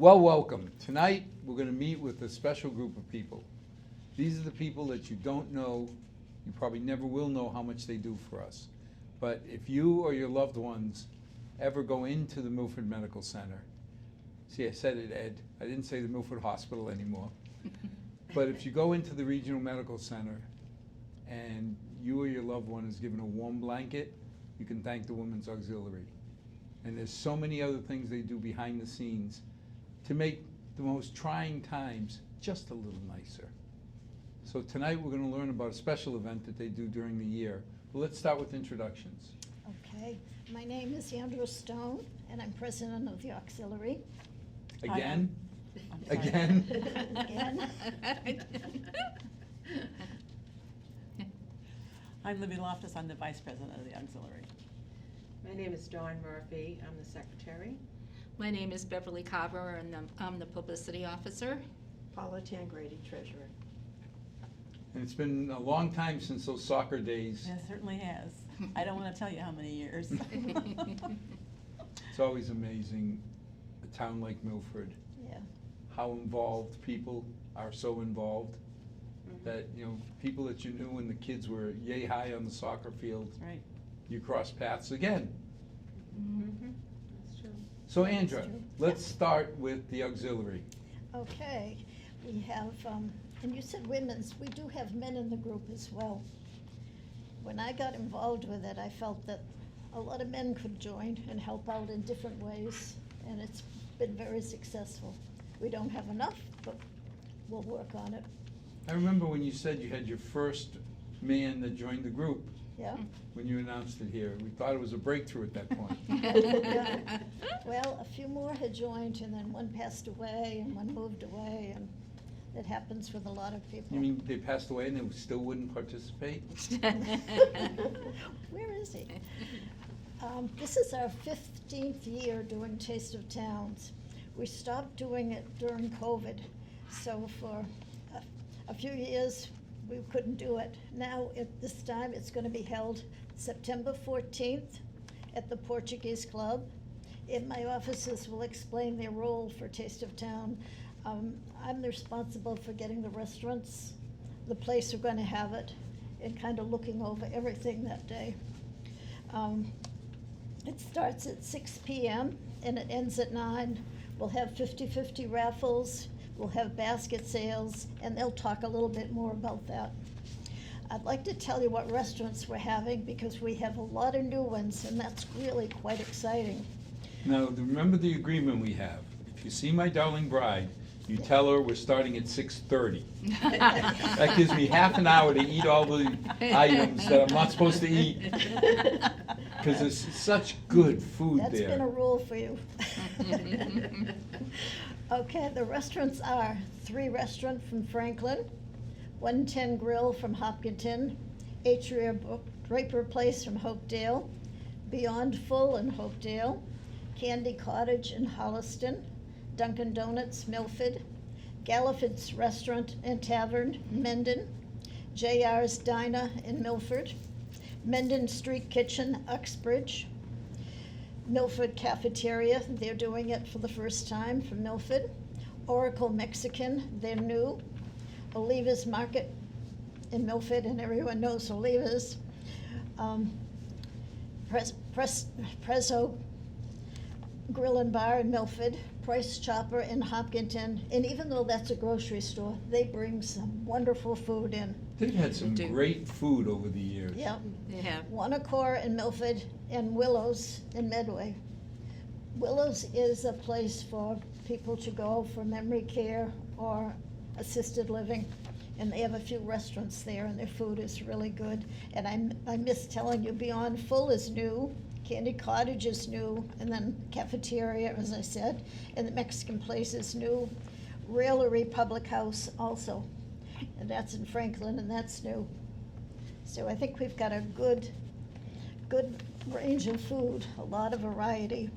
Well, welcome. Tonight, we're going to meet with a special group of people. These are the people that you don't know, you probably never will know how much they do for us. But if you or your loved ones ever go into the Milford Medical Center, see, I said it, Ed, I didn't say the Milford Hospital anymore. But if you go into the Regional Medical Center and you or your loved one is given a warm blanket, you can thank the Women's Auxiliary. And there's so many other things they do behind the scenes to make the most trying times just a little nicer. So tonight we're going to learn about a special event that they do during the year. But let's start with introductions. Okay, my name is Andrew Stone, and I'm president of the auxiliary. Again? Again? Again. I'm Libby Loftus, I'm the vice president of the auxiliary. My name is Dawn Murphy, I'm the secretary. My name is Beverly Carver, and I'm the publicity officer. Paula Tangrady, treasurer. And it's been a long time since those soccer days. It certainly has. I don't want to tell you how many years. It's always amazing, a town like Milford, Yeah, how involved people are so involved. That, you know, people that you knew when the kids were yay high on the soccer field, That's right. you cross paths again. That's true. So That's Andra, true. let's start with the auxiliary. okay. We have, and you said women's, we do have men in the group as well. When I got involved with it, I felt that a lot of men could join and help out in different ways, and it's been very successful. We don't have enough, but we'll work on it, I remember when you said you had your first man that joined the group, yeah? when you announced it here. We thought it was a breakthrough at that point. Yeah. Well, a few more had joined, and then one passed away, and one moved away, and it happens with a lot of people. You mean they passed away and they still wouldn't participate? Where is he? This is our 15th year doing Taste of Towns. We stopped doing it during COVID, so for a few years we couldn't do it. Now, at this time, it's going to be held September 14th at the Portuguese Club. In my offices will explain their role for Taste of Town. I'm responsible for getting the restaurants, the place we're going to have it, and kind of looking over everything that day. It starts at 6 p.m. and it ends at 9. We'll have 50-50 raffles, we'll have basket sales, and they'll talk a little bit more about that. I'd like to tell you what restaurants we're having because we have a lot of new ones, and that's really quite exciting. Now, remember the agreement we have. If you see my darling bride, you tell her we're starting at 6:30. That gives me half an hour to eat all the items that I'm not supposed to eat. Because there's such good food That's been a there. rule for you. Okay, the restaurants are 3 Restaurant from Franklin, 110 Grill from Hopkinton, Atria Draper Place from Hopedale, Beyond Full in Hopedale, Candy Cottage in Holliston, Dunkin' Donuts, Milford, Galliford's Restaurant and Tavern, Mendon, JR's Diner in Milford, Mendon Street Kitchen, Uxbridge, Milford Cafeteria, they're doing it for the first time from Milford, Oracle Mexican, they're new, Oliva's Market in Milford, and everyone knows Oliva's, Prezzo Grill and Bar in Milford, Price Chopper in Hopkinton, and even though that's a grocery store, they bring some wonderful food in. They've had some Do. great food over the years. Yep. Yeah. Wanacor in Milford and Willows in Medway. Willows is a place for people to go for memory care or assisted living, and they have a few restaurants there, and their food is really good. And I miss telling you, Beyond Full is new, Candy Cottage is new, and then Cafeteria, as I said, and the Mexican place is new. Raillery Public House also, and that's in Franklin, and that's new. So I think we've got a good range of food, a lot of variety.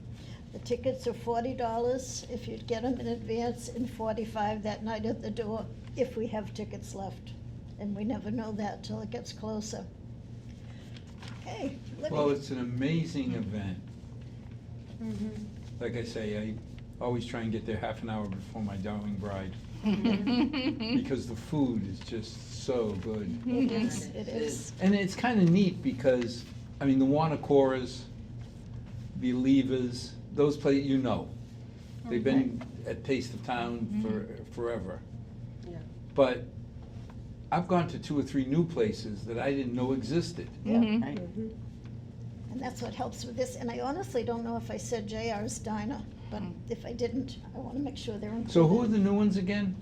The tickets are $40 if you get them in advance, and $45 that night at the door if we have tickets left. And we never know that till it gets closer. Okay, Libby. Well, it's an amazing event. Like I say, always try and get there half an hour before my darling bride, because the food is just so good. It is, it is. And it's kind of neat because, I mean, the Wanacoras, Believers, those places, you know. They've been at Taste of Town for forever. Yeah. But I've gone to 2 or 3 new places that I didn't know existed. Yeah. Right. And that's what helps with this, and I honestly don't know if I said JR's Diner, but if I didn't, I wanna make sure they're included. So who are the new ones again?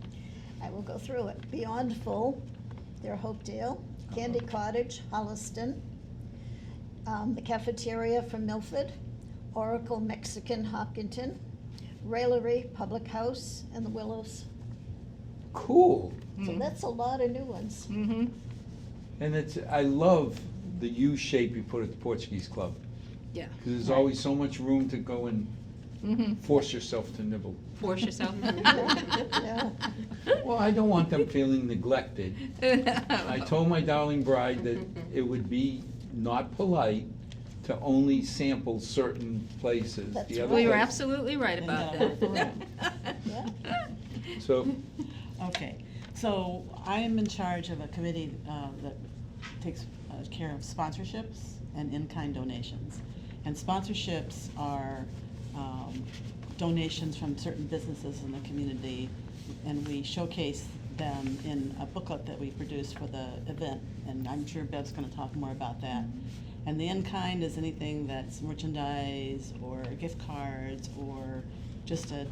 I will go through it. Beyond Full, they're Hopedale, Candy Cottage, Holliston, the Cafeteria from Milford, Oracle Mexican, Hopkinton, Railery Public House, and the Willows. Cool. So that's a lot of new ones. Mm-hmm. And it's, I love the U shape you put at the Portuguese Club. Yeah. Because there's Right. always so much room to go and Mm-hmm. force yourself to nibble. Force yourself. Yeah. Well, I don't want them feeling neglected. I told my darling bride that it would be not polite to only sample certain places. That's The other Well, you're place- absolutely right about that. Yeah. So, Okay, so I am in charge of a committee that takes care of sponsorships and in-kind donations. And sponsorships are donations from certain businesses in the community, and we showcase them in a booklet that we produce for the event, and I'm sure Bev's gonna talk more about that. And the in-kind is anything that's merchandise, or gift cards, or just a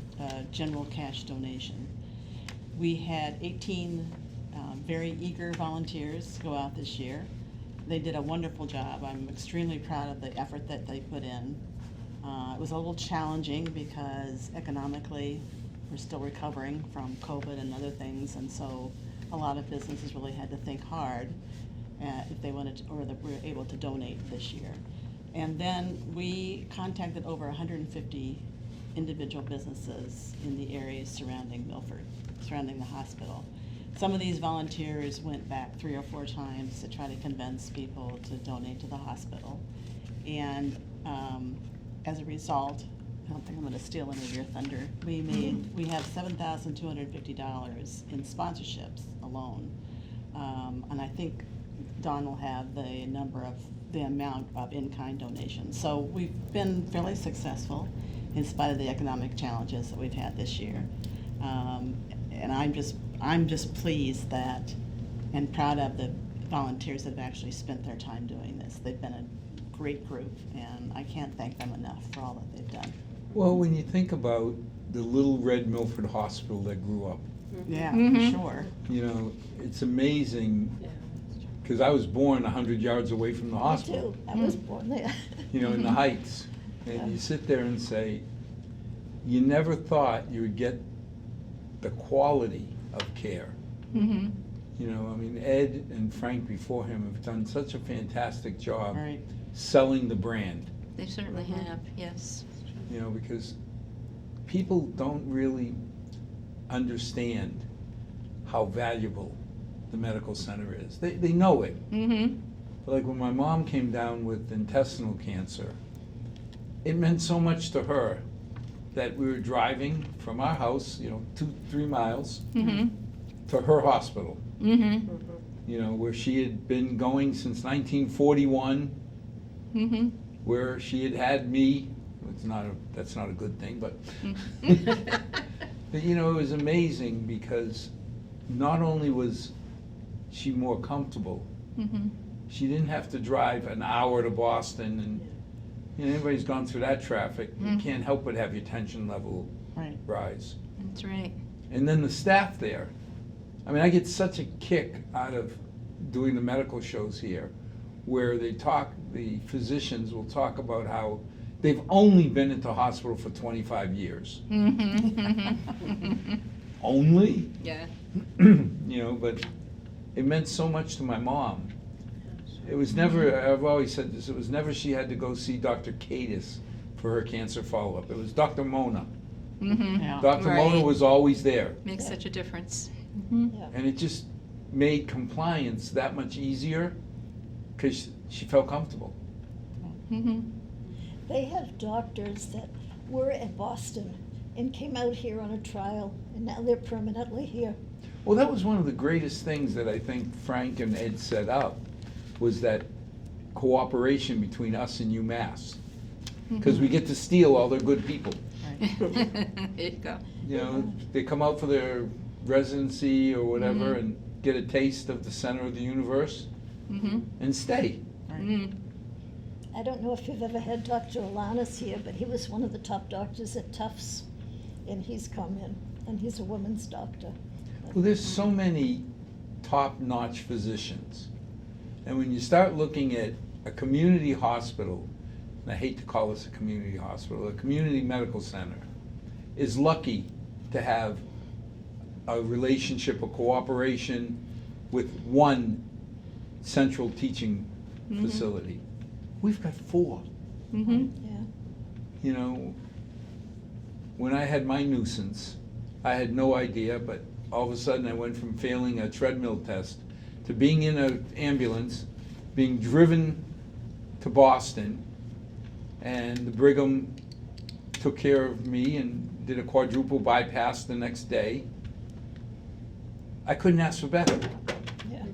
general cash donation. We had 18 very eager volunteers go out this year. They did a wonderful job. I'm extremely proud of the effort that they put in. It was a little challenging because economically, we're still recovering from COVID and other things, and so a lot of businesses really had to think hard if they wanted to, or that were able to donate this year. And then we contacted over 150 individual businesses in the areas surrounding Milford, surrounding the hospital. Some of these volunteers went back 3 or 4 times to try to convince people to donate to the hospital. And as a result, I don't think I'm gonna steal any of your thunder, we have $7,250 in sponsorships alone. And I think Don will have the amount of in-kind donations. So we've been fairly successful in spite of the economic challenges that we've had this year. And I'm just pleased that, and proud of the volunteers that have actually spent their time doing this. They've been a great group, and I can't thank them enough for all that they've done. well, when you think about the little red Milford hospital that grew up, Yeah, Mhm. for sure. you know, it's amazing, Yeah, that's true. because I was born 100 yards away from the Me hospital. too. I was born there. You know, in the Heights. And you sit there and say, you never thought you would get the quality of care. Mm-hmm. You know, I mean, Ed and Frank before him have done such a fantastic job Right. selling the brand, They certainly have, yes. you know, because people don't really understand how valuable the medical center is. They know it. Mm-hmm. Like when my mom came down with intestinal cancer, it meant so much to her that we were driving from our house, you know, 2-3 miles Mm-hmm. to her hospital, Mm-hmm. you know, where she had been going since 1941, Mm-hmm. where she had had me. That's not a good thing, but, but you know, it was amazing because not only was she more comfortable, Mm-hmm. she didn't have to drive an hour to Boston, and you know, anybody's gone through that traffic, you Mm. can't help but have your tension level Right. rise. That's right. And then the staff there, I mean, I get such a kick out of doing the medical shows here, where the physicians will talk about how they've only been at the hospital for 25 years. Mm-hmm. Only? Yeah. You know, but it meant so much to my mom. It was never, I've always said this, it was never she had to go see Dr. Cadis for her cancer follow-up. It was Dr. Mona. Mm-hmm. Yeah. Dr. Mona Right. was always there. Makes such a difference. Yeah. And it just made compliance that much easier because she felt comfortable. Mm-hmm. They have doctors that were at Boston and came out here on a trial, and now they're permanently here. Well, that was one of the greatest things that I think Frank and Ed set up, was that cooperation between us and UMass. Because we get to steal all their good people. Right. There you go. You know, they come out for their residency or whatever Mhm. and get a taste of the center of the universe and stay. Mhm. I don't know if you've ever had Dr. Alanis here, but he was one of the top doctors at Tufts, and he's come in, and he's a woman's doctor. Well, there's so many top-notch physicians. And when you start looking at a community hospital, and I hate to call this a community hospital, a community medical center is lucky to have a relationship, a cooperation with one central teaching facility. We've got 4. Mhm. Yeah. You know, when I had my nuisance, I had no idea, but all of a sudden I went from failing a treadmill test to being in an ambulance, being driven to Boston, and the Brigham took care of me and did a quadruple bypass the next day. I couldn't ask for better. Yeah.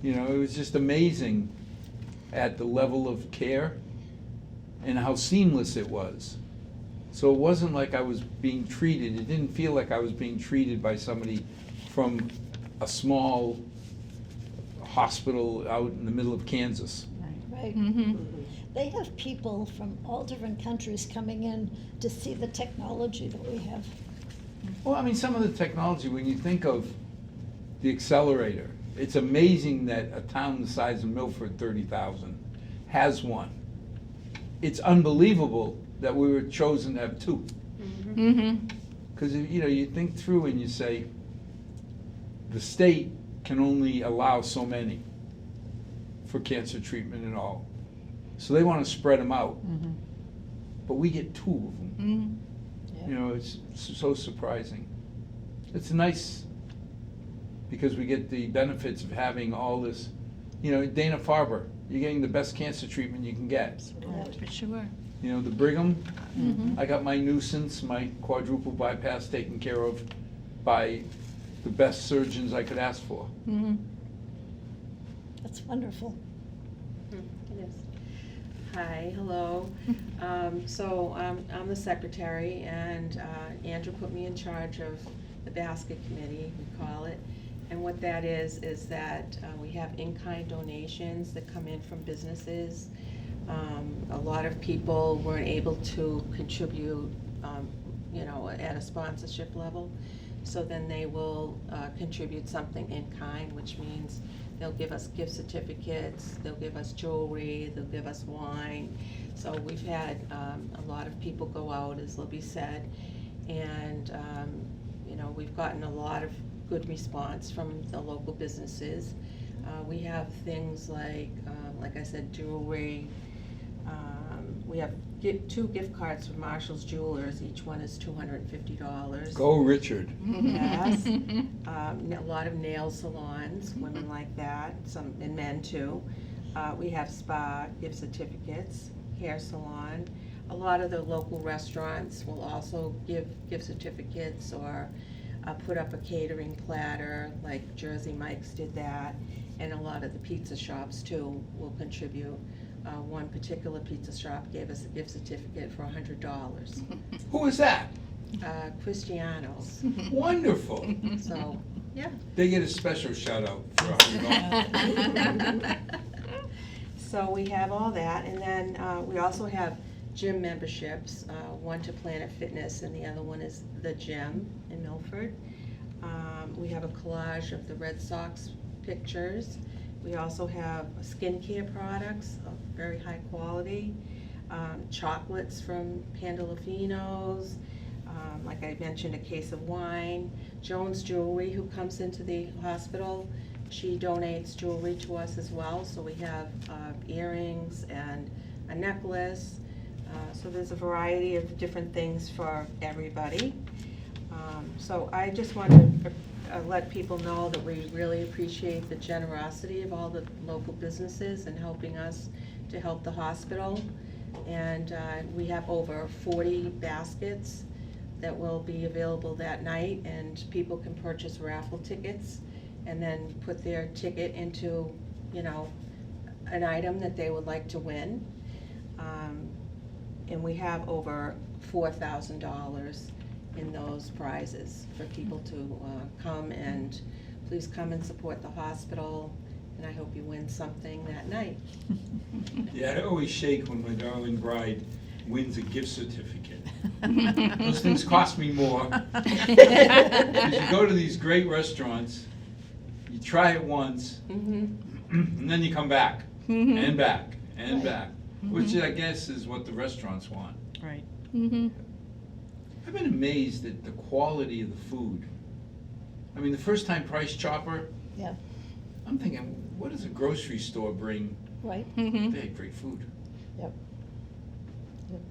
You know, it was just amazing at the level of care and how seamless it was. So it wasn't like I was being treated, it didn't feel like I was being treated by somebody from a small hospital out in the middle of Kansas. Right. Right. Mhm. They have people from all different countries coming in to see the technology that we have. Well, I mean, some of the technology, when you think of the accelerator, it's amazing that a town the size of Milford, 30,000, has one. It's unbelievable that we were chosen to have 2. Mhm. Because, you know, you think through and you say, the state can only allow so many for cancer treatment and all. So they want to spread them out, Mhm. but we get 2 of them. Mhm. You know, it's so surprising. It's nice because we get the benefits of having all this, you know, Dana-Farber, you're getting the best cancer treatment you can get. For sure. You know, the Brigham, Mhm. I got my nuisance, my quadruple bypass taken care of by the best surgeons I could ask for. Mhm. That's wonderful. It is. Hi, hello. So I'm the secretary, and Andrew put me in charge of the basket committee, we call it. And what that is that we have in-kind donations that come in from businesses. A lot of people weren't able to contribute, you know, at a sponsorship level. So then they will contribute something in kind, which means they'll give us gift certificates, they'll give us jewelry, they'll give us wine. So we've had a lot of people go out, as Libby said, and you know, we've gotten a lot of good response from the local businesses. We have things like I said, jewelry. We have 2 gift cards from Marshall's Jewelers. Each one is $250. Go Richard. Yes. A lot of nail salons, women like that, some, and men too. We have spa gift certificates, hair salon. A lot of the local restaurants will also give gift certificates or put up a catering platter, like Jersey Mike's did that. And a lot of the pizza shops too will contribute. One particular pizza shop gave us a gift certificate for $100. Who is that? Cristiano's. Wonderful. So, yeah. They get a special shout out for $100. So we have all that, and then we also have gym memberships, one to Planet Fitness and the other one is the gym in Milford. We have a collage of the Red Sox pictures. We also have skincare products of very high quality, chocolates from Pandolfino's, like I mentioned, a case of wine. Jones Jewelry, who comes into the hospital, she donates jewelry to us as well. So we have earrings and a necklace. So there's a variety of different things for everybody. So I just want to let people know that we really appreciate the generosity of all the local businesses and helping us to help the hospital. And we have over 40 baskets that will be available that night, and people can purchase raffle tickets and then put their ticket into, you know, an item that they would like to win. And we have over $4,000 in those prizes for people to come, and please come and support the hospital, and I hope you win something that night. Yeah, I always shake when my darling bride wins a gift certificate. Those things cost me more. Because you go to these great restaurants, you try it once, and then you come back, and back, and Right. back, which I guess is what the restaurants want. Right. I've been amazed at the quality of the food. I mean, the first time Price Chopper, Yeah, I'm thinking, what does a grocery store bring? right, They had great food. yep.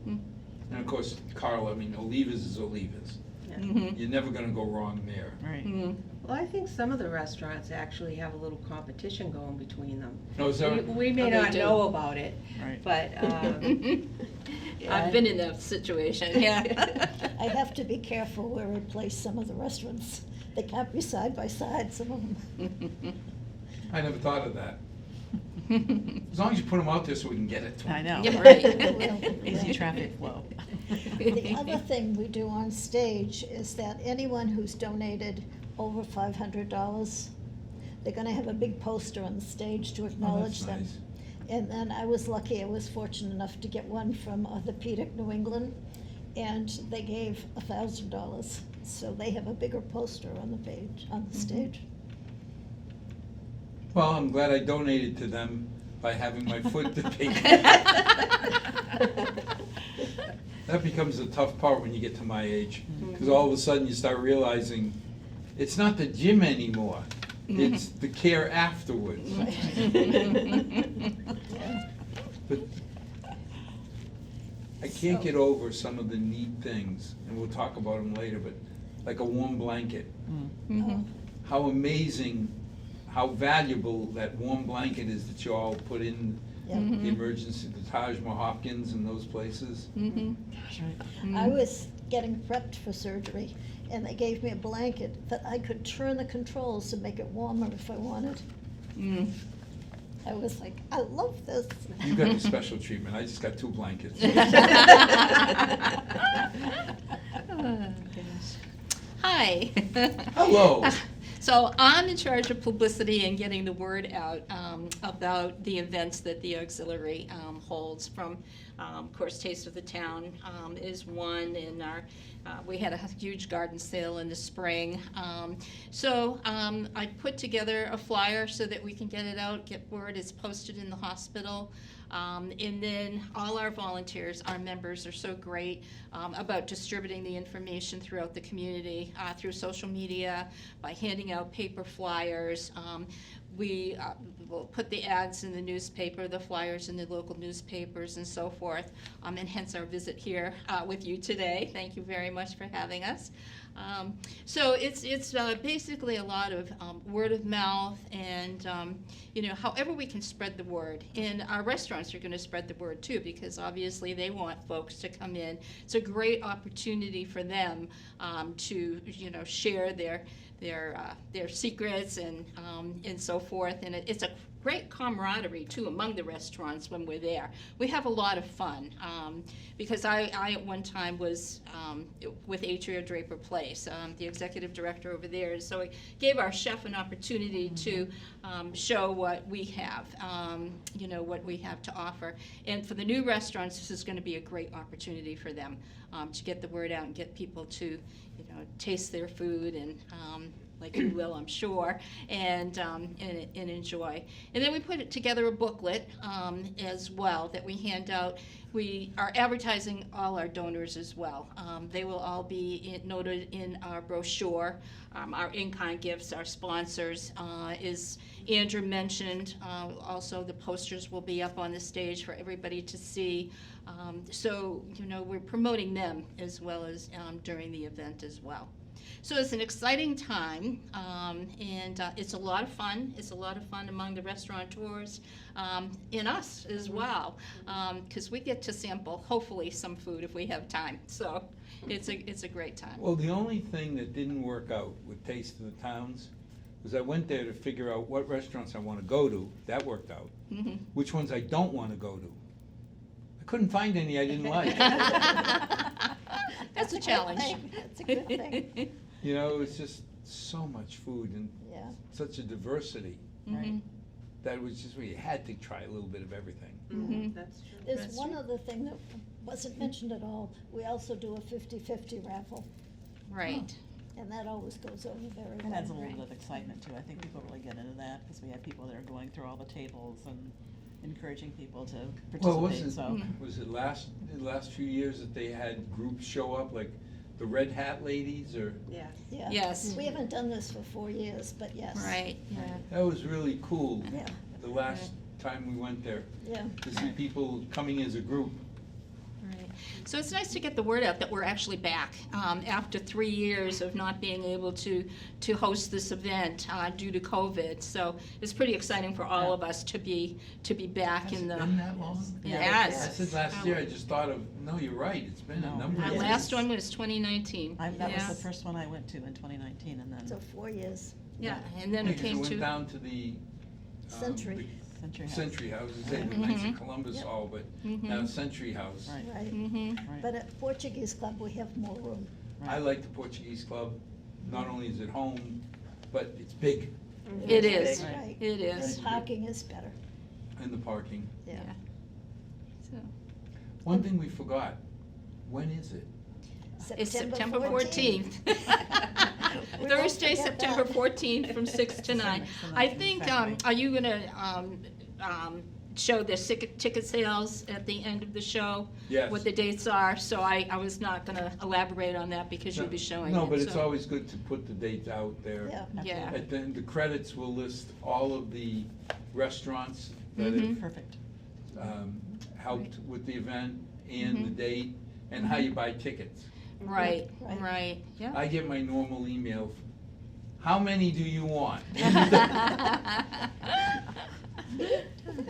And of course, Carl, I mean, Oliva's is Oliva's. Yeah. You're never gonna go wrong there. Right. Well, I think some of the restaurants actually have a little competition going between them. No, is that? We may Oh, they not do. know about it, Right. but, I've been in that situation, yeah. I have to be careful where I place some of the restaurants. They can't be side by side, some of them. I never thought of that. As long as you put them out there so we can get it to them. I know. Yeah, right? right. Easy traffic flow. The other thing we do on stage is that anyone who's donated over $500, they're gonna have a big poster on the stage to Oh, acknowledge that's them. nice. And then I was lucky, I was fortunate enough to get one from Orthopedic New England, and they gave $1,000. So they have a bigger poster on the page, on the stage. Well, I'm glad I donated to them by having my foot depicted. That becomes the tough part when you get to my age, because all of a sudden you start realizing it's not the gym anymore, it's the care afterwards. But I can't get over some of the neat things, and we'll talk about them later, but like a warm blanket. How amazing, how valuable that warm blanket is that you all put in Yeah. the emergency, the Taj Mahal Hopkins and those places. That's right. I was getting prepped for surgery, and they gave me a blanket that I could turn the controls to make it warmer if I wanted. I was like, I love this. You got the special treatment, I just got 2 blankets. Hi. Hello. So I'm in charge of publicity and getting the word out about the events that the auxiliary holds. From, of course, Taste of the Town is one, and we had a huge garden sale in the spring. So I put together a flyer so that we can get it out, get word. It's posted in the hospital. And then all our volunteers, our members are so great about distributing the information throughout the community, through social media, by handing out paper flyers. We will put the ads in the newspaper, the flyers in the local newspapers and so forth, and hence our visit here with you today. Thank you very much for having us. So it's basically a lot of word of mouth, and however we can spread the word. And our restaurants are going to spread the word too, because obviously they want folks to come in. It's a great opportunity for them to share their secrets and so forth. And it's a great camaraderie too among the restaurants when we're there. We have a lot of fun because I at one time was with Atria Draper Place, the executive director over there, and so we gave our chef an opportunity to show what we have, what we have to offer. And for the new restaurants, this is going to be a great opportunity for them to get the word out and get people to taste their food and like you will, I'm sure, and enjoy. And then we put together a booklet as well that we hand out. We are advertising all our donors as well. They will all be noted in our brochure. Our in-kind gifts, our sponsors, as Andrew mentioned. Also, the posters will be up on the stage for everybody to see. So, we're promoting them as well as during the event as well. So it's an exciting time, and it's a lot of fun. It's a lot of fun among the restaurateurs, and us as well, because we get to sample, hopefully, some food if we have time. So it's a great time. Well, the only thing that didn't work out with Taste of the Towns was I went there to figure out what restaurants I want to go to. That worked out. Mhm. Which ones I don't want to go to. I couldn't find any I didn't like. That's a good challenge. thing. That's a good thing. You know, it's just so much food and Yeah. such a diversity Mhm. that it was just, we had to try a little bit of everything. Mhm. That's true. There's That's one true. other thing that wasn't mentioned at all. We also do a 50-50 raffle, Right. and that always goes over very It well. adds a little bit of excitement too. I think people really get into that because we have people that are going through all the tables and encouraging people to Well, participate, so. was it the last few years that they had groups show up, like the Red Hat ladies, or? Yes. Yeah. Yes. We haven't done this for 4 years, but yes. Right, yeah. That was really cool, Yeah, the last time we went there, yeah. to see people coming as a group. Right. So it's nice to get the word out that we're actually back after 3 years of not being able to host this event due to COVID. So it's pretty exciting for all of us to be back Has in it the. been that long? It Yeah. has. I said last year, I just thought of, no, you're right, it's been a No. number Our of years. last one was 2019. That Yeah. was the first one I went to in 2019 and So then 4 years. Yeah, and then Yeah, it 'cause came went to. down to the. Century. Century House. Century House, I was saying the Mhm. Knights of Columbus Yep. Hall, but Mhm. now Century House. Right, Right. Mhm. right. But at Portuguese Club, we have more room. I like the Portuguese Club, not only is it home, but it's big, It is. Right. It is. And parking is better, and the parking. yeah. So, One thing we forgot, when is it? it's September 14th. We won't Thursday, forget September that. 14th from 6 to 9. I think, are you gonna show the ticket sales at the end of the show? Yes. What the dates are, so I was not gonna elaborate on that because you'll be showing it. No, but it's so- always good to put the dates out there. Yeah. Yeah. And then the credits will list all of the restaurants that Mhm. Perfect. have helped with the event and the Mhm. date, and how you buy tickets. Right, Right. right, yeah. I get my normal email, how many do you want?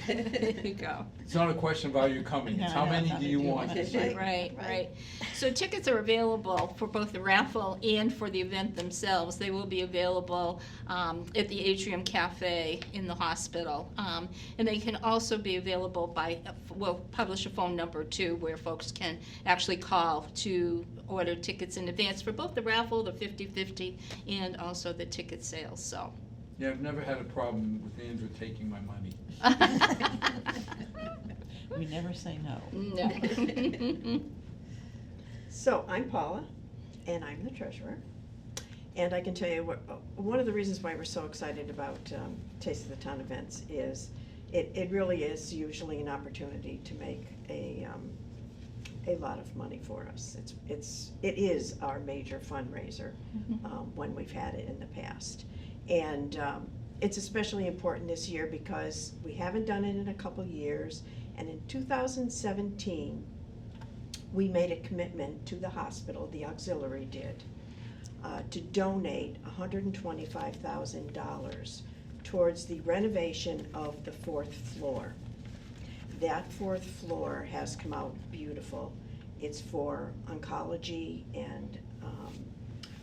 There you go. It's not a question of are you coming, it's how Yeah, many how do many you do you want? want? Right, Right, right. right. So tickets are available for both the raffle and for the event themselves. They will be available at the Atrium Cafe in the hospital. And they can also be available by, we'll publish a phone number too, where folks can actually call to order tickets in advance for both the raffle, the 50/50, and also the ticket sales, so. Yeah, I've never had a problem with Andrew taking my money. We never say no. No. So, I'm Paula, and I'm the treasurer. And I can tell you, one of the reasons why we're so excited about Taste of the Town events is it really is usually an opportunity to make a lot of money for us. It is our major fundraiser when we've had it in the past. And it's especially important this year because we haven't done it in a couple years. And in 2017, we made a commitment to the hospital, the auxiliary did, to donate $125,000 towards the renovation of the 4th floor. That 4th floor has come out beautiful. It's for oncology and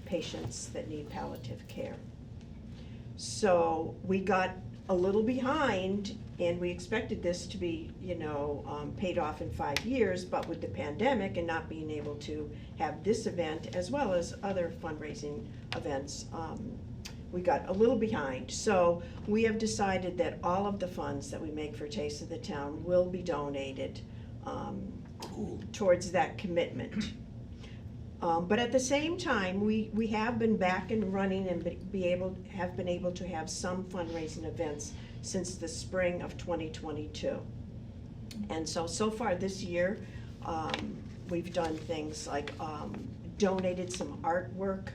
patients that need palliative care. So we got a little behind, and we expected this to be, paid off in 5 years, but with the pandemic and not being able to have this event as well as other fundraising events, we got a little behind. So we have decided that all of the funds that we make for Taste of the Town will be donated towards that commitment. But at the same time, we have been back and running and have been able to have some fundraising events since the spring of 2022. And so far this year, we've done things like donated some artwork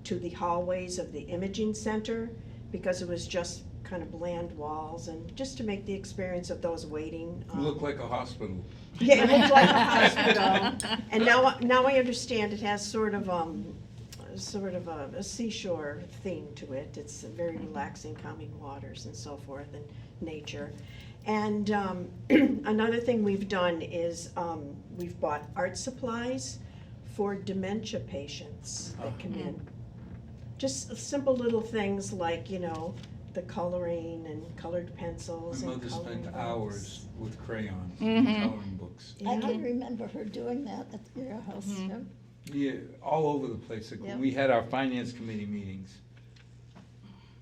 to the hallways of the imaging center because it was just kind of bland walls, and just to make the experience of those waiting. You look like a hospital. Yeah, it looked like a hospital. And now I understand it has sort of sort of a seashore theme to it. It's very relaxing, calming waters and so forth, and nature. And another thing we've done is we've bought art supplies for dementia patients that come in. Just simple little things like, you know, the coloring and colored pencils My and mother coloring spent books. hours with crayons Mhm. and coloring books. I can remember her doing that at your house. Mhm. Yeah. Yeah, all over the place. Like, Yeah. when we had our finance committee meetings,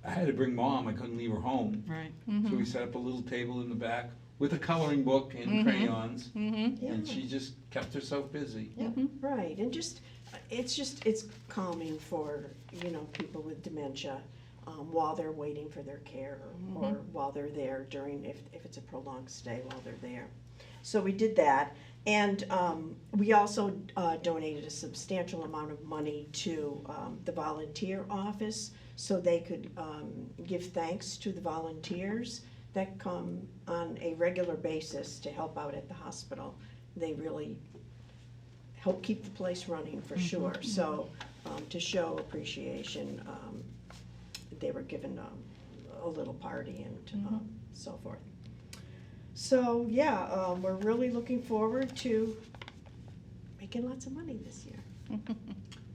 I had to bring Mom, I couldn't leave her home. Right. So we set up a little table in the back with a coloring book and crayons, Mm-hmm. and she just kept herself busy. Yeah, right, and it's calming for, you know, people with dementia, while they're waiting for their care, or while they're there during, if it's a prolonged stay while they're there. So we did that, and we also donated a substantial amount of money to the volunteer office, so they could give thanks to the volunteers that come on a regular basis to help out at the hospital. They really help keep the place running for sure. So to show appreciation, they were given a little party and so forth. So yeah, we're really looking forward to making lots of money this year.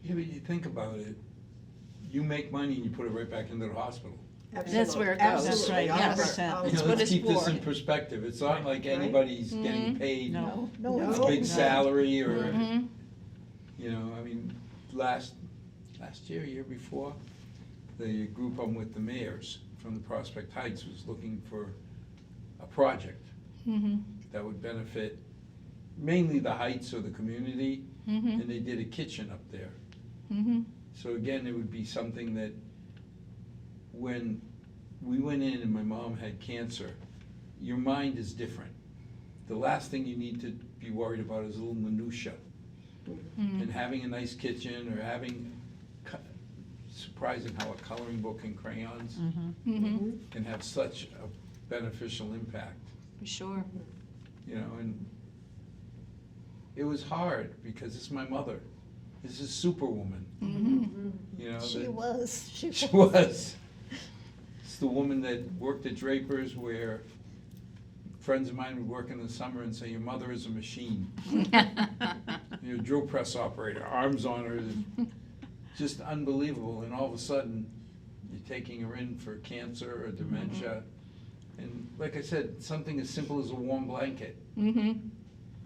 Yeah, but you think about it, you make money and you put it right back into the hospital. That's where it goes. That's right, Absolutely. yes. You Always. know, what let's it's keep this for. in perspective. It's not like anybody's getting paid No. No one's a No. getting big paid. salary or, Mm-hmm. you know, I mean, last year before, the group I'm with, the mayors from the Prospect Heights, was looking for a project Mm-hmm. that would benefit mainly the Heights or the community, Mm-hmm. and they did a kitchen up there. Mm-hmm. So again, it would be something that, when we went in and my mom had cancer, your mind is different. The last thing you need to be worried about is a little minutia. Mm-hmm. And having a nice kitchen, or having, surprising how a coloring book and crayons Mm-hmm. can have such a beneficial impact, For sure. you know, and it was hard, because it's my mother. This is Superwoman, Mm-hmm. you know. She that- was. She was. It's the woman that worked at Draper's, where friends of mine would work in the summer and say, your mother is a machine. You're a drill press operator, arms on her, just unbelievable. And all of a sudden, you're taking her in for cancer or dementia. And like I said, something as simple as a warm blanket Mm-hmm.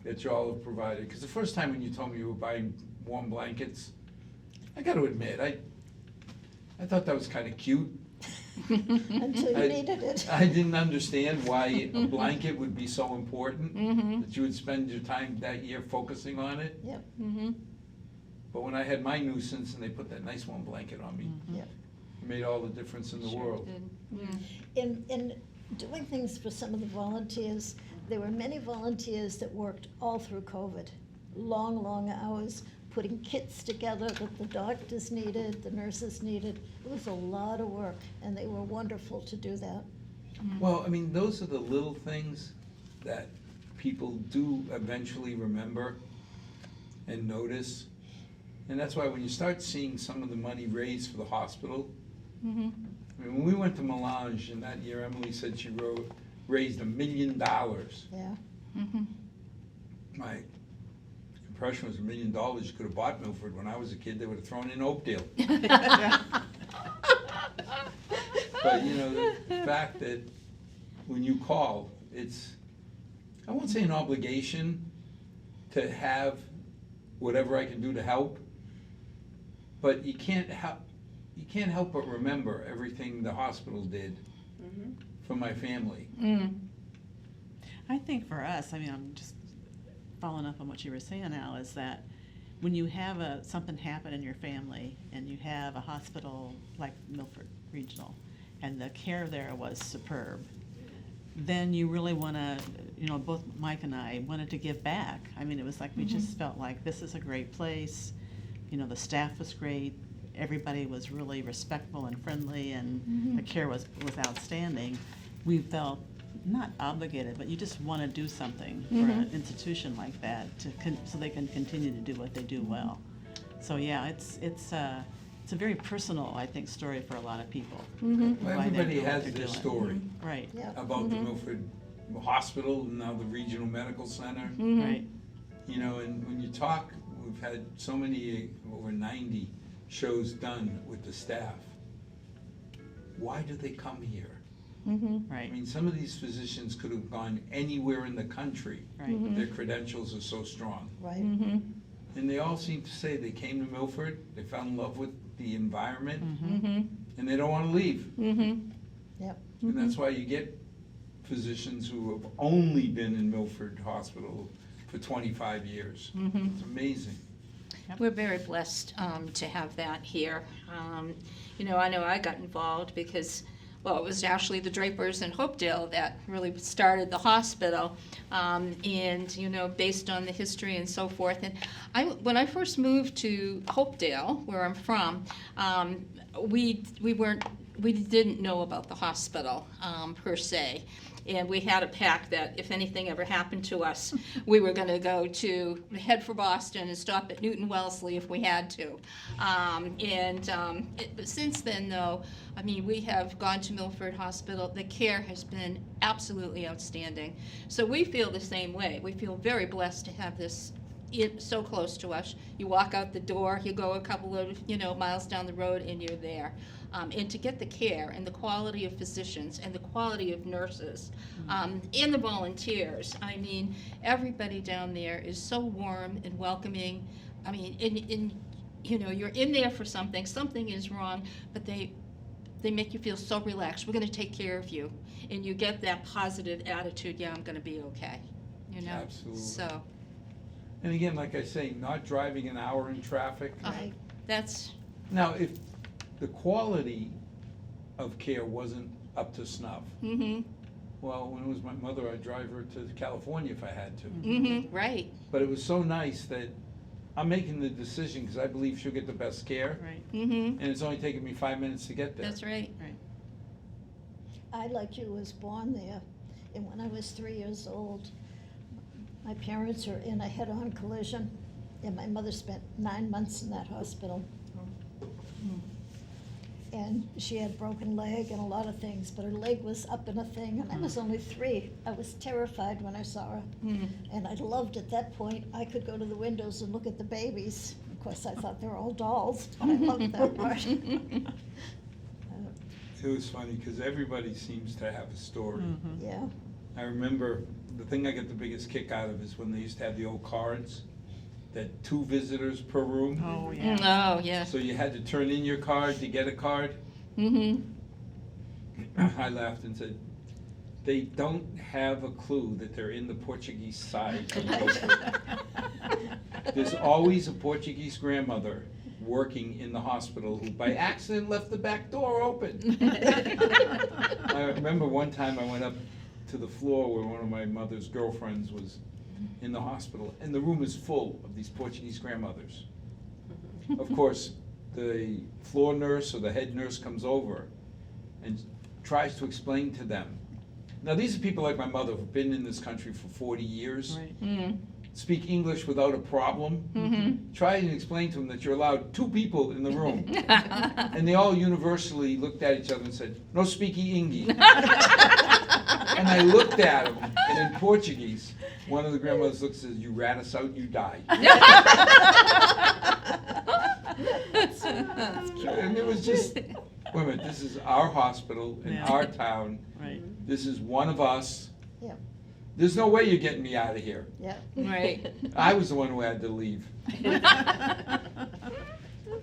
that y'all have provided. Because the first time when you told me you were buying warm blankets, I got to admit, I thought that was kind of cute. Until you I- needed it. I didn't understand why a blanket would be so important, Mm-hmm. that you would spend your time that year focusing on it. Yep, Mm-hmm. But when I had my nuisance and they put that nice warm blanket on me, yep. it made all the difference in the world. In doing things for some of the volunteers, there were many volunteers that worked all through COVID. Long hours, putting kits together that the doctors needed, the nurses needed. It was a lot of work, and they were wonderful to do that. Well, I mean, those are the little things that people do eventually remember and notice. And that's why when you start seeing some of the money raised for the hospital, Mm-hmm. I mean, when we went to Melange, and that year Emily said she raised $1 million. Yeah, Mm-hmm. My impression was $1 million you could have bought Milford. When I was a kid, they would have thrown in Oakdale. But, you know, the fact that when you call, it's, I won't say an obligation to have whatever I can do to help, but you can't help but remember everything the hospital did for my family. Mm. I think for us, I mean, I'm just following up on what you were saying, Al, is that when you have something happen in your family and you have a hospital like Milford Regional, and the care there was superb, then you really want to, you know, both Mike and I wanted to give back. I mean, it was like we just felt like this is a great place. You know, the staff was great. Everybody was really respectful and friendly, and the care was outstanding. We felt not obligated, but you just want to do something for an institution like that so they can continue to do what they do well. So yeah, it's a very personal, I think, story for a lot of people. Mhm. Well, why they're everybody doing what has they're their doing. story Right, Yeah. about the Milford Hospital, and now the Regional Medical Center. Mhm. right. You know, and when you talk, we've had so many, over 90 shows done with the staff. Why do they come here? Mhm. I Right, mean, some of these physicians could have gone anywhere in the country. right. Their credentials are so strong. Right. Mhm. And they all seem to say they came to Milford, they fell in love with the environment, Mhm. and they don't want to leave. Mhm. Yep. And that's why you get physicians who have only been in Milford Hospital for 25 years. Mhm. It's amazing. We're very blessed to have that here. You know I got involved because, well, it was actually the Drapers in Hopedale that really started the hospital, and, you know, based on the history and so forth. And when I first moved to Hopedale, where I'm from, we didn't know about the hospital per se. And we had a pact that if anything ever happened to us, we were going to go to head for Boston and stop at Newton Wellesley if we had to. But since then, though, I mean, we have gone to Milford Hospital. The care has been absolutely outstanding. So we feel the same way. We feel very blessed to have this so close to us. You walk out the door, you go a couple of miles down the road, and you're there. And to get the care and the quality of physicians and the quality of nurses and the volunteers. I mean, everybody down there is so warm and welcoming. I mean, you're in there for something is wrong, but they make you feel so relaxed. We're going to take care of you. And you get that positive attitude, yeah, I'm going to be okay. Absolutely. So, And again, like I say, not driving an hour in traffic. Right. that's, Now, if the quality of care wasn't up to snuff, well, when it was my mother, I'd drive her to California if I had to. right. But it was so nice that I'm making the decision because I believe she'll get the best care, Right, and it's only taking me 5 minutes to get there. That's right. right. I, like you, was born there, and when I was 3 years old, my parents were in a head-on collision, and my mother spent 9 months in that hospital. And she had a broken leg and a lot of things, but her leg was up in a thing, and I was only 3. I was terrified when I saw her. And I loved at that point, I could go to the windows and look at the babies. Of course, I thought they were all dolls, but I loved that part. It was funny because everybody seems to have a story. Yeah, I remember the thing I get the biggest kick out of is when they used to have the old cards, that 2 visitors per room. Oh, yeah. Oh, yeah. So you had to turn in your card to get a card. I laughed and said, they don't have a clue that they're in the Portuguese side of Milford. There's always a Portuguese grandmother working in the hospital who by accident left the back door open. I remember one time I went up to the floor where one of my mother's girlfriends was in the hospital, and the room is full of these Portuguese grandmothers. Of course, the floor nurse or the head nurse comes over and tries to explain to them. Now, these are people like my mother who've been in this country for 40 years, Right. speak English without a problem. Try and explain to them that you're allowed 2 people in the room. And they all universally looked at each other and said, "No speaky Ingi." And I looked at them, and in Portuguese, one of the grandmothers looks and says, "You rat us out, you die." And it was just, wait a minute, this is our hospital in Yeah. our town. Right. This is one of us. yeah, There's no way you're getting me out of here. yeah. Right. I was the one who had to leave.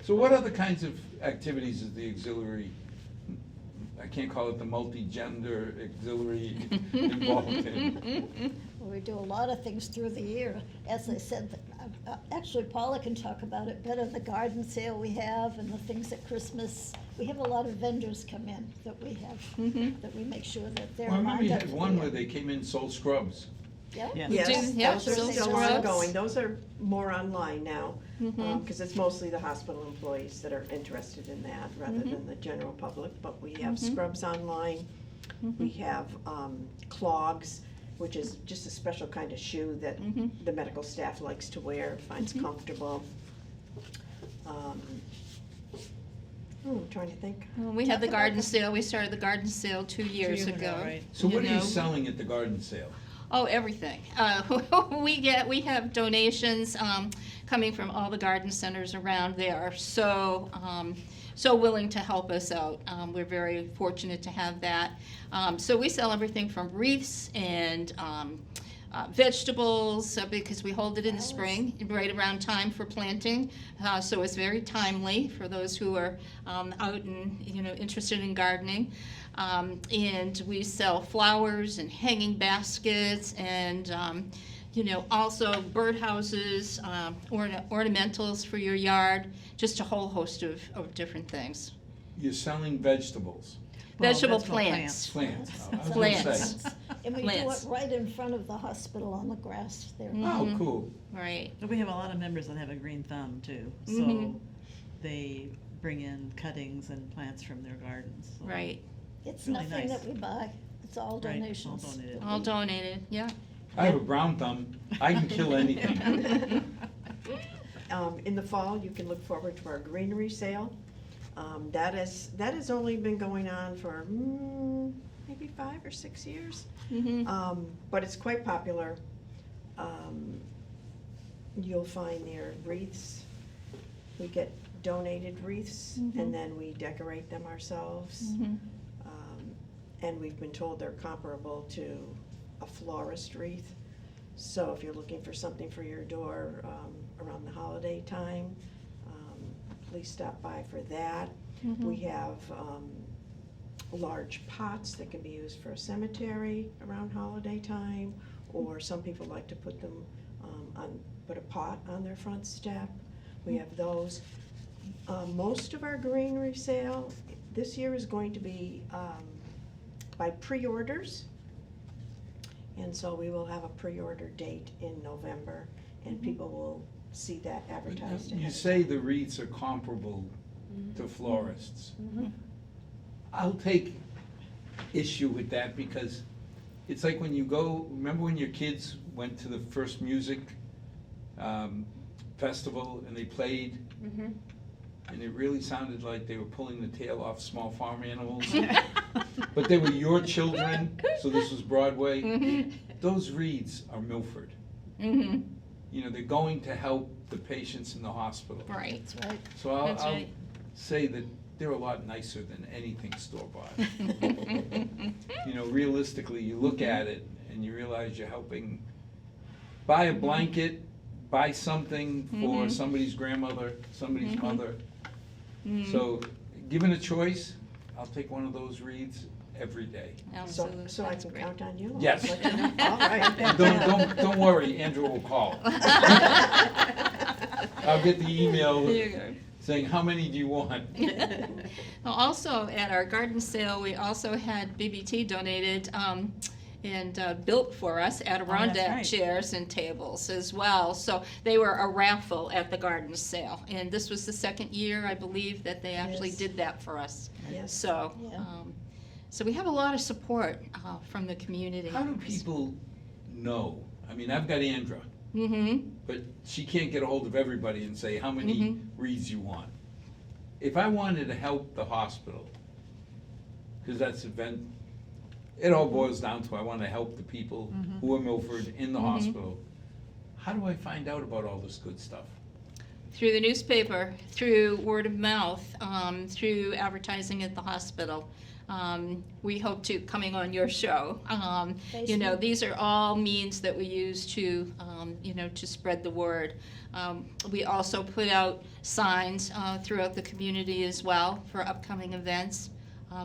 So what other kinds of activities is the auxiliary, I can't call it the multi-gender auxiliary, involved in? Well, we do a lot of things through the year. As I said, actually Paula can talk about it better, the garden sale we have and the things at Christmas. We have a lot of vendors come in that we have, that we make sure that they're Well, I remember you lined up. had for one the where year. they came in and sold scrubs. Yeah? Yes. Yes, Yeah, those are still still scrubs. ongoing. Those are more online now, because it's mostly the hospital employees that are interested in that rather than the general public. But we have scrubs online. We have clogs, which is just a special kind of shoe that the medical staff likes to wear, finds comfortable. I'm trying to think. Well, we had the Talk about garden the- sale, we started the garden sale 2 years ago. Right. So what are know. you selling at the garden sale? Oh, everything. We have donations coming from all the garden centers around. They are so willing to help us out. We're very fortunate to have that. So we sell everything from wreaths and vegetables, because we hold it in the spring, right around time for planting. So it's very timely for those who are out and, interested in gardening. And we sell flowers and hanging baskets and, also birdhouses, ornamentals for your yard, just a whole host of different things. You're selling vegetables, Well, Vegetable vegetable plants. plants. I was gonna Plants. say. And we do Plants. it right in front of the hospital on the grass there. Oh, cool. Right. We have a lot of members that have a green thumb too, so Mhm. they bring in cuttings and plants from their gardens. so- Right. It's Really nothing nice. that we buy, it's all Right, all donations. donated. All donated, yeah. I have a brown thumb. I can kill anything. In the fall, you can look forward to our greenery sale. That has only been going on for maybe 5 or 6 years. Mhm. But it's quite popular. You'll find there wreaths. We get donated wreaths, Mhm. and then we decorate them ourselves. Mhm. And we've been told they're comparable to a florist wreath. So if you're looking for something for your door around the holiday time, please stop by for that. Mhm. We have large pots that can be used for a cemetery around holiday time, or some people like to put them put a pot on their front step. We have those. Most of our greenery sale this year is going to be by pre-orders. And so we will have a pre-order date in November, and people will see that advertised. You ahead of say time. the wreaths are comparable to florists. Mhm. I'll take issue with that because it's like when you go, remember when your kids went to the first music festival and they played Mhm. and it really sounded like they were pulling the tail off small farm animals? But they were your children, so this was Broadway. Mhm. Those wreaths are Milford. Mhm. They're going to help the patients in the hospital. Right. That's right. So I'll That's right. say that they're a lot nicer than anything store-bought. Realistically, you look at it and you realize you're helping buy a blanket, buy something for Mhm. somebody's grandmother, somebody's Mhm. mother. Mhm. So, given a choice, I'll take one of those wreaths every day. Absolutely. So I That's can great. count on you? I'll Yes. let you know. All right. And don't worry, Andrew will call. I'll get the email There you go. saying, how many do you want? Also, at our garden sale, we also had BBT donated and built for us Adirondack right. chairs and tables as well. So they were a raffle at the garden sale. And this was the second year, I believe, that they actually Yes. did that for us. Yes. So, Yeah. so we have a lot of support from the community. How do people know? I mean, I've got Andra, Mm-hmm. but she can't get a hold of everybody and say how many Mhm. wreaths you want. If I wanted to help the hospital, because that's event, it all boils down to I want to help the people who are Milford in the Mhm. hospital. How do I find out about all this good stuff? Through the newspaper, through word of mouth, through advertising at the hospital. We hope to coming on your show. Facebook. These are all means that we use to, to spread the word. We also put out signs throughout the community as well for upcoming events.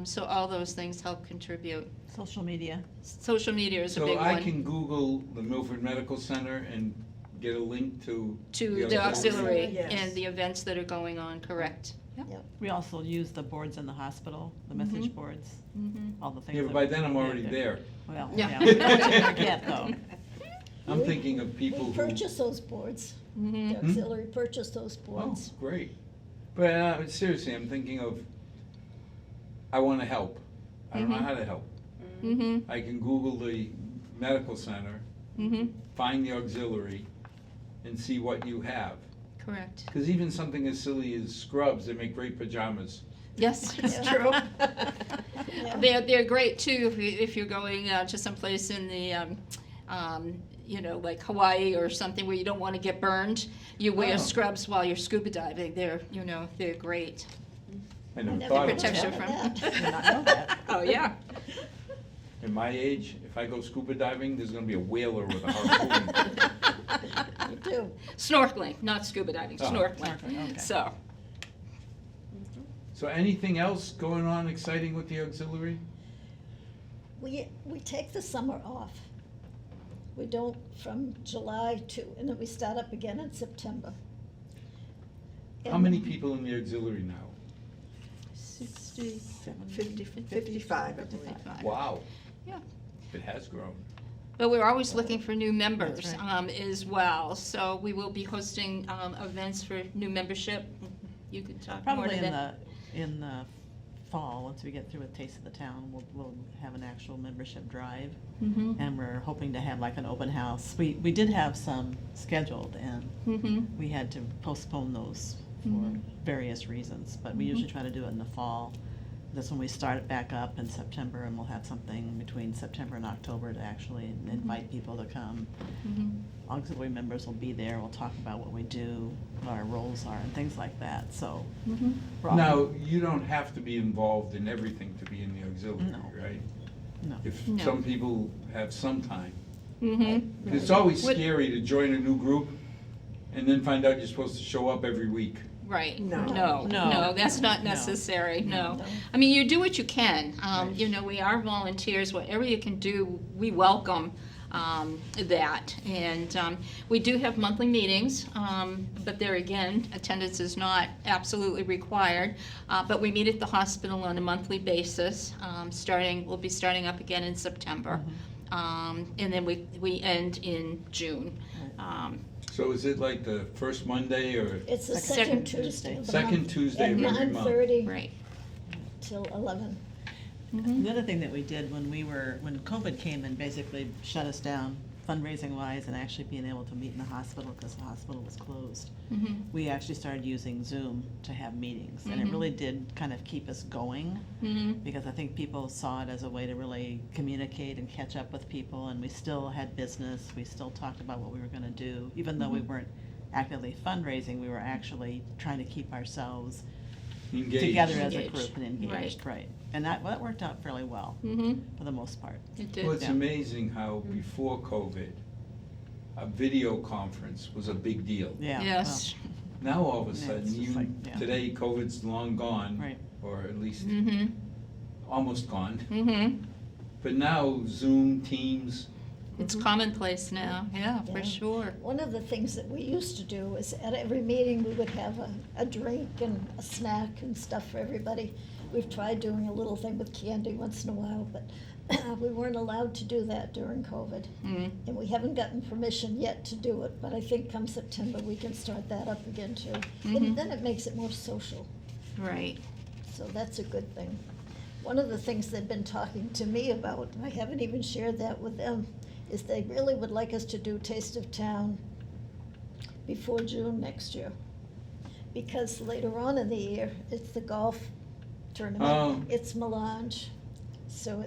So all those things help contribute. Social media. Social media is a big So I one. can Google the Milford Medical Center and get a link to To the auxiliary Yes. and the events that are going on, correct? Yep. We also use the boards in the hospital, the message boards, Mhm. all the things. Yeah, but that by we then I'm get already there. Well, Yeah. yeah, we don't want you to forget though. I'm thinking of people We who. purchase those boards. Mhm. The auxiliary purchased those Oh, boards. great. But seriously, I'm thinking of, I want to help. I don't know Mhm. how to help. Mhm. I can Google the medical center, Mhm. find the auxiliary, and see what you have. Correct. Because even something as silly as scrubs, they make great pajamas Yes, it's Yeah. true. Yeah. They're great too if you're going to someplace in the, like Hawaii or something where you don't want to get burned. You wear Oh. scrubs while you're scuba diving. They're great. I never never thought of Protects you that. from. Did not know that. Oh, yeah. In my age, if I go scuba diving, there's gonna be a whaler with a harpoon. You do. Snorkeling, not scuba diving, Oh. snorkeling. Snorkeling, okay. So, So anything else going on exciting with the auxiliary? We take the summer off. We don't from July and then we start up again in September. How And many people in the auxiliary now? 55, I believe. Wow. Yeah. It has grown. But we're always looking for new members That's right. as well. So we will be hosting events for new membership. You could talk more Probably to that. in the fall, once we get through with Taste of the Town, we'll have an actual membership drive. Mhm. And we're hoping to have like an open house. We did have some scheduled, and Mhm. we had to postpone those for Mhm. various reasons. But we Mhm. usually try to do it in the fall. That's when we start it back up in September, and we'll have something between September and October to actually invite people to come. Mhm. Auxiliary members will be there. We'll talk about what we do, what our roles are, and things like that. So Mhm. we're all- Now, you don't have to be involved in everything to be in the auxiliary, No. right? No. If No. some people have some time. Mhm. It's always What- scary to join a new group and then find out you're supposed to show up every week. Right. No. No, No. no, that's not No. necessary, no. No. I mean, you do what you can. Right. We are volunteers. Whatever you can do, we welcome that. And we do have monthly meetings, but there again, attendance is not absolutely required. But we meet at the hospital on a monthly basis, we'll be starting up again in September. And then we end in June. So is it like the first Monday or It's the Second second Tuesday of the second month. Tuesday of every month? At 9:30 Right. till 11. Mhm. The other thing that we did when COVID came and basically shut us down fundraising wise and actually being able to meet in the hospital because the hospital was closed, Mhm. we actually started using Zoom to have meetings. And it Mhm. really did kind of keep us going Mhm. because I think people saw it as a way to really communicate and catch up with people. And we still had business. We still talked about what we were going to do. Even though we Mhm. weren't actively fundraising, we were actually trying to keep ourselves Engaged. together as a Engaged. group and engaged, right. And that worked out fairly well Mhm. for the most part. It did. Well, it's Yeah. amazing how before COVID, a video conference was a big deal. Yeah. Yes. Now all of a Yeah, it's sudden, just like, yeah. today COVID's long gone. Right. Or at least Mhm. almost gone. Mhm. But now Zoom, Teams, It's commonplace now, yeah, for Yeah. sure. One of the things that we used to do is at every meeting, we would have a drink and a snack and stuff for everybody. We've tried doing a little thing with candy once in a while, but we weren't allowed to do that during COVID. Mhm. And we haven't gotten permission yet to do it, but I think come September, we can start that up again too. Mhm. And then it makes it more social, Right. so that's a good thing. One of the things they've been talking to me about, and I haven't even shared that with them, is they really would like us to do Taste of Town before June next year. Because later on in the year, it's the golf tournament, Oh. it's Melange, so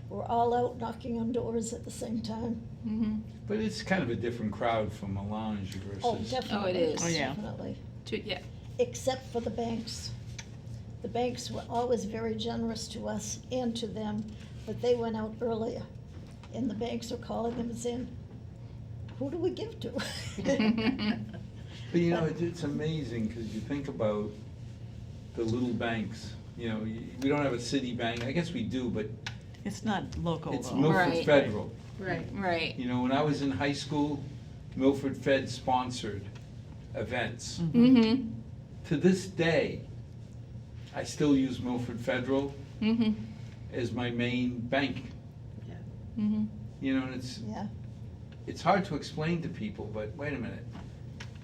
we're all out knocking on doors at the same time. Mhm. but it's kind of a different crowd from Melange Oh, versus. definitely. is. Oh, yeah. Definitely, Yeah. except for the banks. The banks were always very generous to us and to them, but they went out earlier. And the banks are calling them and saying, who do we give to? But you know, it's amazing, because you think about the little banks, we don't have a city bank, I guess we do, but It's not local it's though. Milford Right. Federal. Right. Right. When I was in high school, Milford Fed sponsored events. Mhm. To this day, I still use Milford Federal Mhm. as my main bank. Mhm. And Yeah, it's hard to explain to people, but wait a minute.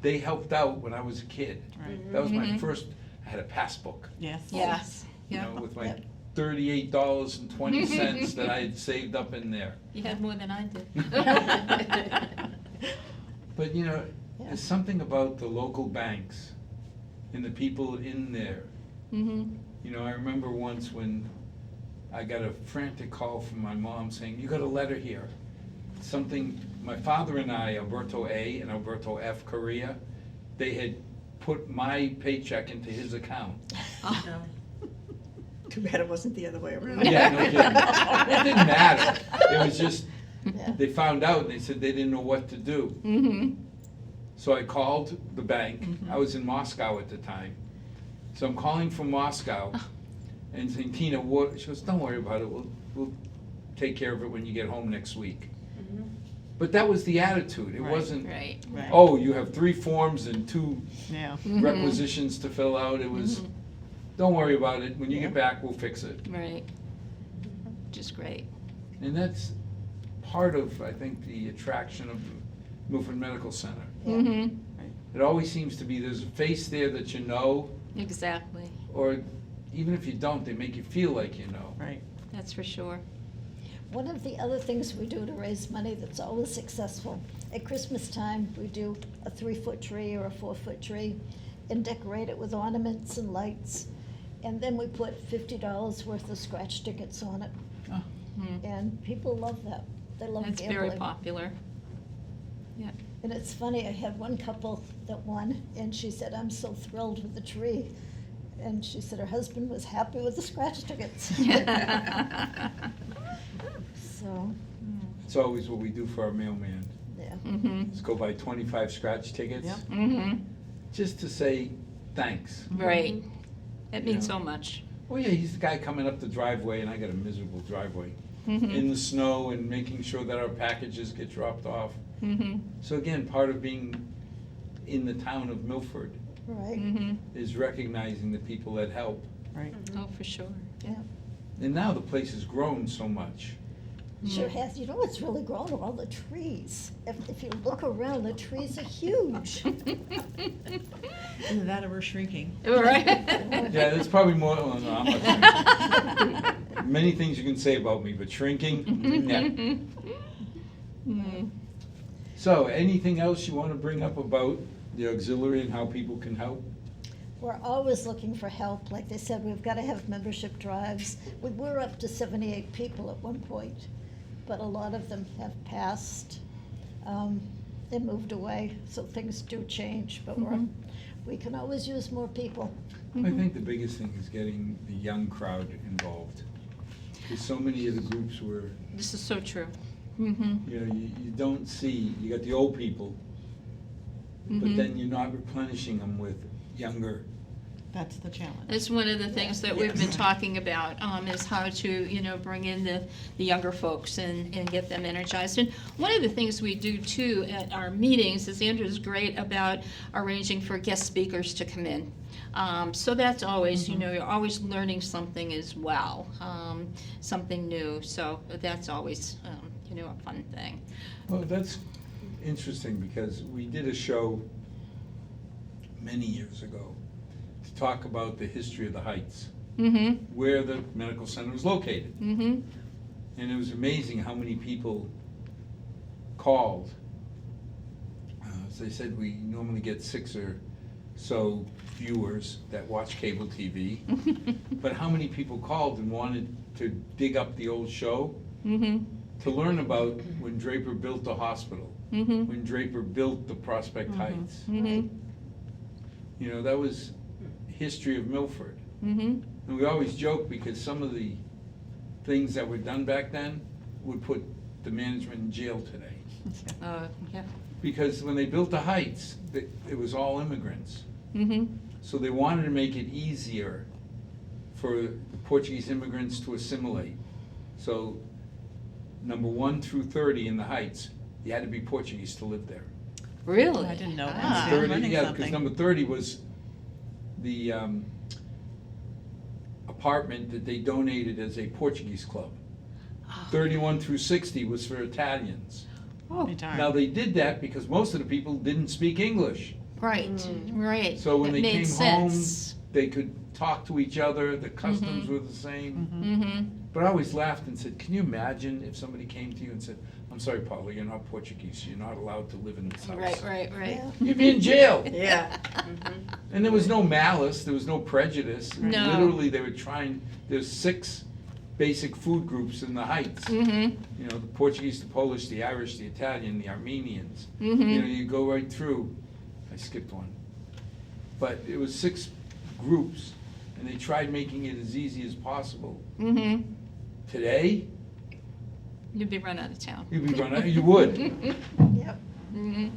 They helped out when I was a kid. Right. That was my Mhm. first, I had a passbook, Yes. Yes. Yeah. with my Yep. $38.20 that I had saved up in there. You had more than I did. But Yeah. there's something about the local banks and the people in there. Mhm. You know, I remember once when I got a frantic call from my mom saying, "You got a letter here." Something, my father and I, Alberto A. and Alberto F. Correa, they had put my paycheck into his account. No. Too bad it wasn't the other way around. Yeah, no kidding. It didn't matter. It was just, Yeah. they found out and they said they didn't know what to do. Mm-hmm. So I called the bank. I was in Moscow at the time. So I'm calling from Moscow and saying, "Tina, what?" She goes, "Don't worry about it. We'll take care of it when you get home next week." Mhm. But that was the attitude. It Right. wasn't, Right. Right. "Oh, you have 3 forms and 2 Yeah. requisitions to fill out." It was, Mhm. "Don't worry about it. When you Yeah. get back, we'll fix it." Right. Just great. And that's part of, I think, the attraction of Milford Medical Center. Yeah. Mm-hmm. It always seems to be, there's a face there that you know, Exactly. or even if you don't, they make you feel like you know. Right. That's for sure. One of the other things we do to raise money that's always successful, at Christmas time, we do a 3-foot tree or a 4-foot tree and decorate it with ornaments and lights. And then we put $50 worth of scratch tickets on it. Mm. And people love that. They love That's gambling. very popular. Yeah. And it's funny, I had one couple that won, and she said, "I'm so thrilled with the tree." And she said her husband was happy with the scratch tickets. So, It's always what we do for our mailman. yeah. Mm-hmm. Let's go buy 25 scratch tickets, Yep. Mm-hmm. just to say thanks. Right. It means Yeah. so much. Oh yeah, he's the guy coming up the driveway, and I got a miserable driveway. Mm-hmm. In the snow and making sure that our packages get dropped off. Mm-hmm. So again, part of being in the town of Milford Right. Mm-hmm. is recognizing the people that help. Right. Oh, for sure. Yeah. And now the place has grown so much. Sure has. You know what's really grown are all the trees. If you look around, the trees are huge. Either that or we're shrinking. Right. Yeah, there's probably more, oh, no, I'm not shrinking. Many things you can say about me, but shrinking, no. Mm. So, anything else you want to bring up about the auxiliary and how people can help? We're always looking for help. Like they said, we've got to have membership drives. We were up to 78 people at one point, but a lot of them have passed. They moved away, so things do change, but we can always use more people. I think the biggest thing is getting the young crowd involved. Because so many of the groups were, This is so true. Mm-hmm. you know, you don't see, you got the old people, but Mhm. then you're not replenishing them with younger. That's the challenge. That's one of the things that we've been Yes. talking about, is how to, bring in the younger folks and get them energized. And one of the things we do too at our meetings is Andrew's great about arranging for guest speakers to come in. So that's always, you're always learning something as well, something new. So that's always, a fun thing. Well, that's interesting because we did a show many years ago to talk about the history of the Heights, Mm-hmm, where the medical center was located. mm-hmm, And it was amazing how many people called. As they said, we normally get 6 or so viewers that watch cable TV. But how many people called and wanted to dig up the old show mm-hmm, to learn about when Draper built the hospital, mm-hmm, when Draper built the Prospect Heights. mm-hmm, You know, that was history of Milford. mm-hmm. And we always joke because some of the things that were done back then would put the management in jail today. Yeah. Because when they built the Heights, it was all immigrants. Mm-hmm. So they wanted to make it easier for the Portuguese immigrants to assimilate. So number 1 through 30 in the Heights, you had to be Portuguese to live there. Really? I didn't know that. Ah. I'm 30, learning yeah, because something. number 30 was the apartment that they donated as a Portuguese club. 31 through 60 was for Italians. Oh, Be darned. Now, they did that because most of the people didn't speak English. right, right. So when That they made came home, sense. they could talk to each other, the customs were the same. Mm-hmm. But I always laughed and said, can you imagine if somebody came to you and said, I'm sorry, Paula, you're not Portuguese, you're not allowed to live in this house. Right. Yeah. You'd be in jail. Yeah. And there was no malice, there was no prejudice. No. Literally, they were trying, there's 6 basic food groups in the Heights. Mm-hmm, You know, the Portuguese, the Polish, the Irish, the Italian, the Armenians. mm-hmm. You know, you go right through, I skipped one. But it was 6 groups, and they tried making it as easy as possible. Mm-hmm. Today, You'd be run out of town. you'd be running, you would. Yep. Mhm.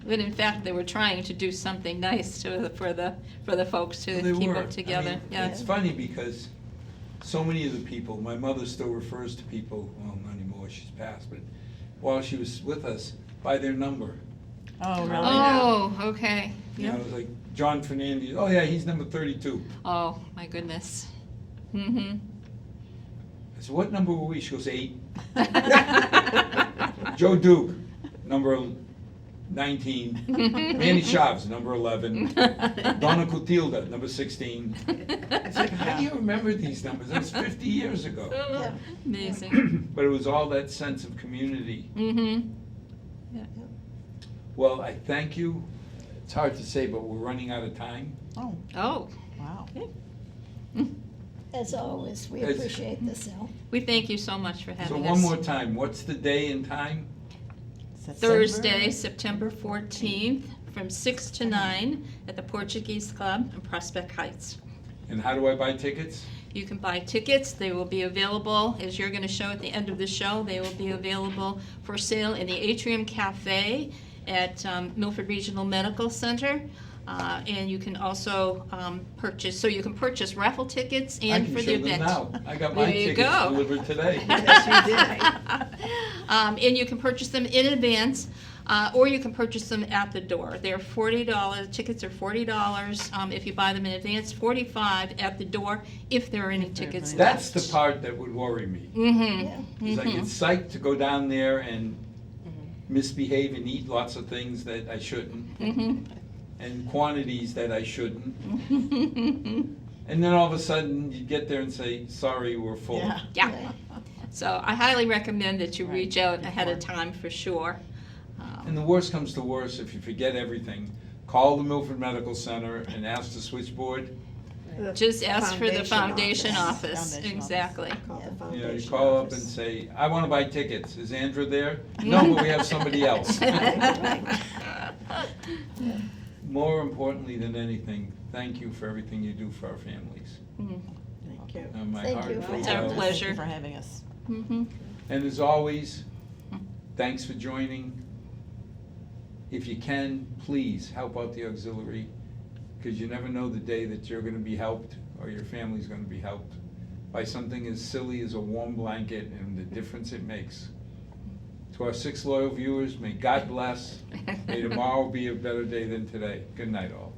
But in fact, they were trying to do something nice for the folks to They keep were. them together. I mean, Yeah. It's funny because so many of the people, my mother still refers to people, well, not anymore, she's passed, but while she was with us, by their number. Oh, really? Oh, okay. You Yep. know, like John Fernandez, oh yeah, he's number 32. Oh, my goodness. Mm-hmm. I said, what number were we? She goes, 8. Joe Duke, number 19. Manny Chavs, number 11. Donna Cotilda, number 16. It's like, how do you remember these numbers? That was 50 years ago. Yeah. Amazing. But it was all that sense of community. Mm-hmm. Well, I thank you. It's hard to say, but we're running out of time. Oh, Oh, wow. As always, we As- appreciate this, Al. we thank you so much for So having us. one more time, what's the day and time? Thursday, September 14th, from 6 to 9 at the Portuguese Club in Prospect Heights. And how do I buy tickets? You can buy tickets. They will be available, as you're going to show at the end of the show, they will be available for sale in the Atrium Cafe at Milford Regional Medical Center. And you can also you can purchase raffle tickets and for the I can show them event. now. I got my There you tickets go. delivered today. Yes, you did. And you can purchase them in advance, or you can purchase them at the door. They're $40, tickets are $40 if you buy them in advance, $45 at the door if there are any If there are tickets any. left. That's the part that would worry me. Mm-hmm. Yeah. Because I get psyched to go down there and misbehave and eat lots of things that I shouldn't, Mm-hmm. and quantities that I shouldn't. Mm-hmm. And then all of a sudden, you get there and say, sorry, we're full. Yeah. Yeah. So I highly recommend that you Right, reach out ahead of before. time for sure. And the worst comes to worst, if you forget everything, call the Milford Medical Center and ask the switchboard. The Just ask for the foundation foundation office. office, Foundation office. exactly. Call the You know, you foundation call up and office. say, I want to buy tickets. Is Andra there? No, but we have somebody else. More importantly than anything, thank you for everything you do for our families. Mhm. Thank you. My Thank heart you for goes It's our out. Thank pleasure. you for having us. Mhm. And as always, thanks for joining. If you can, please help out the auxiliary, because you never know the day that you're going to be helped or your family's going to be helped by something as silly as a warm blanket and the difference it makes. To our 6 loyal viewers, may God bless. May tomorrow be a better day than today. Good night, all.